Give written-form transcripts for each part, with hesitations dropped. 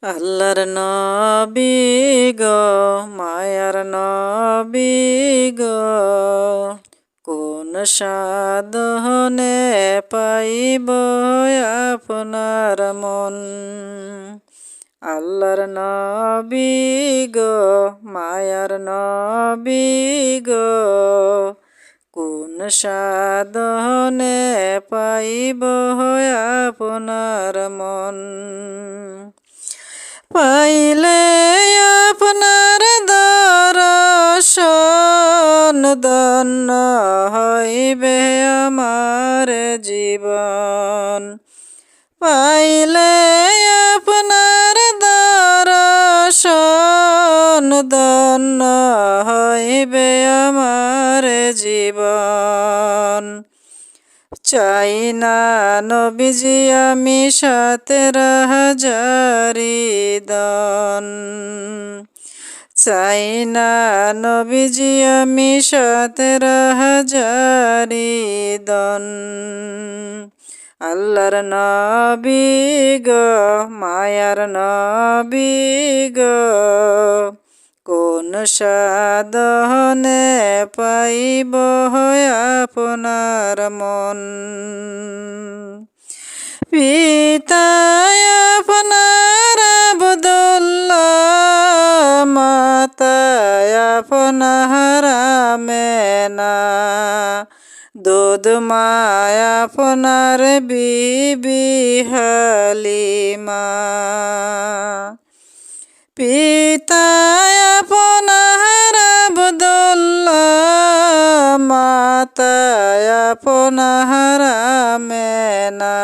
আল্লাহর নবী গো মায়ার নবী গো কোন সাধনে পাইব আপনার মন। আল্লাহর নবী গো মায়ার নবী গো কোন সাধনে পাইব আপনার মন। পাইলে আপনার দর্শন ধন্য হইবে আমার জীবন। পাইলে আপনার দর্শন ধন্য হইবে আমার জীবন। চাই না নবীজি আমি 17,000 দন। চাই না নবীজি আমি 17,000 দন। আল্লাহর নবী গো মায়ার নবী গো কোন সাধনে পাইব আপনার মন। পিতা আপনার আব্দুল্লাহ মাতা আপনার আমেনা দুধ মায় আপনার বিবি হালিমা। পিতা আপনার আব্দুল্লাহ মাতা আপনার আমেনা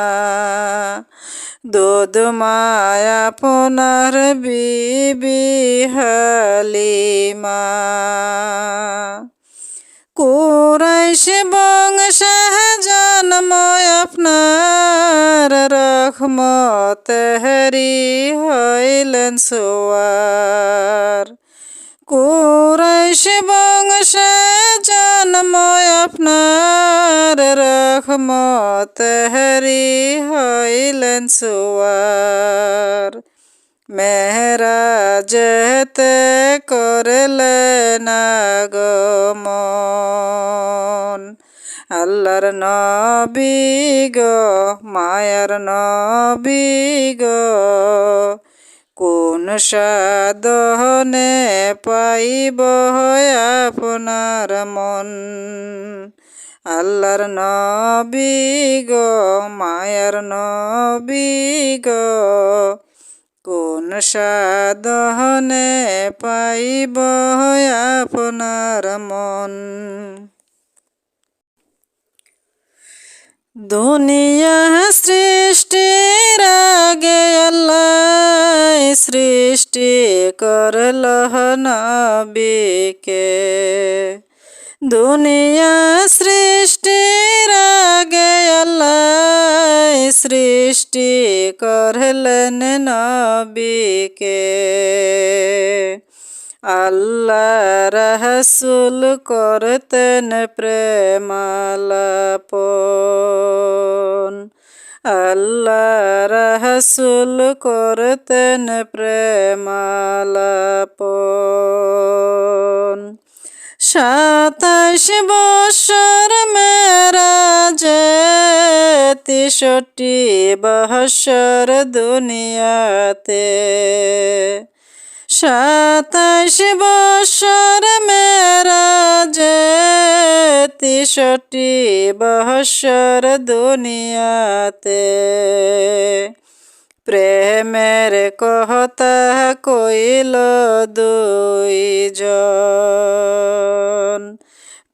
দুধ মায় আপনার বিবি হালিমা। কুরাইশ বংশ জন্ম আপনার রহমতেরি হইলেন সোয়ার। কুরাইশ বংশ জন্ম আপনার রহমতেরি হইলেন সোয়ার। মেহরাজেতে করলেন আগমন। আল্লাহর নবী গো মায়ার নবী গো কোন সাধনে পাইব আপনার মন। আল্লাহর নবী গো মায়ার নবী গো কোন সাধনে পাইব আপনার মন। দুনিয়া সৃষ্টির আগে আল্লাহ সৃষ্টি করল নবীকে। দুনিয়া সৃষ্টির আগে আল্লাহ সৃষ্টি করলেন নবীকে। আল্লাহ রাসূল করতেন প্রেমালাপন। আল্লাহ রাসূল করতেন প্রেমালাপন। 27 বৎসর মেরাজে 63 বৎসর দুনিয়াতে। 27 বৎসর মেরাজে 63 বৎসর দুনিয়াতে। প্রেমের কথা কইল দুইজন।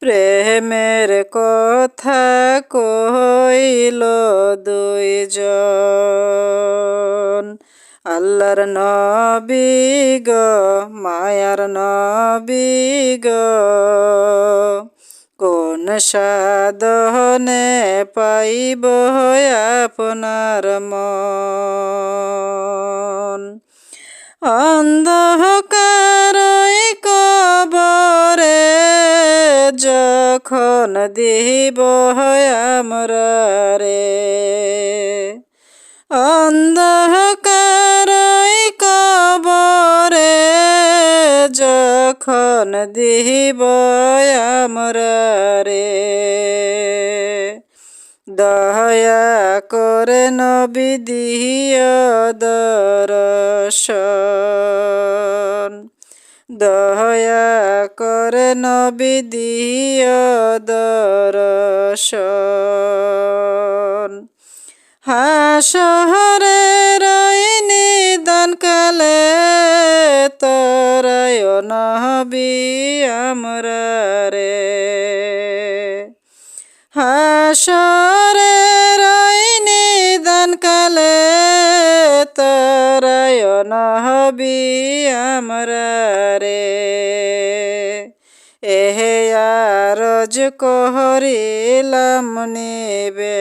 প্রেমের কথা কইল দুইজন। আল্লাহর নবী গো মায়ার নবী গো কোন সাধনে পাইব আপনার মন। অন্ধকার কবরে যখন দিব আমরা রে। অন্ধকার দিব আমরা রে। দয়া করে নবী দিও দর্শন, দয়া করে নবী দিও দর্শন। হাসরে নিদান কালে তরায় নবী আমরা রে। হাসরে নিদান কালে তরায় নবী আমরা রে। এহে আরজ করিলাম নিবেদন,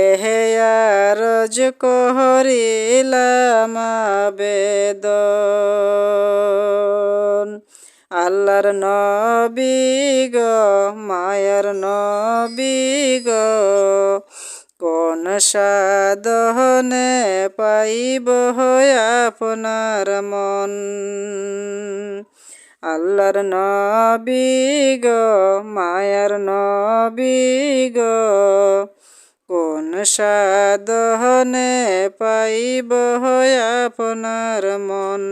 এহে আরজ করিলাম আবেদন। আল্লাহর নবী গো মায়ার নবী গো, কোন সাধনে পাইব আপনার মন। আল্লাহর নবী গো মায়ার নবী গো, কোন সাধনে পাইব আপনার মন।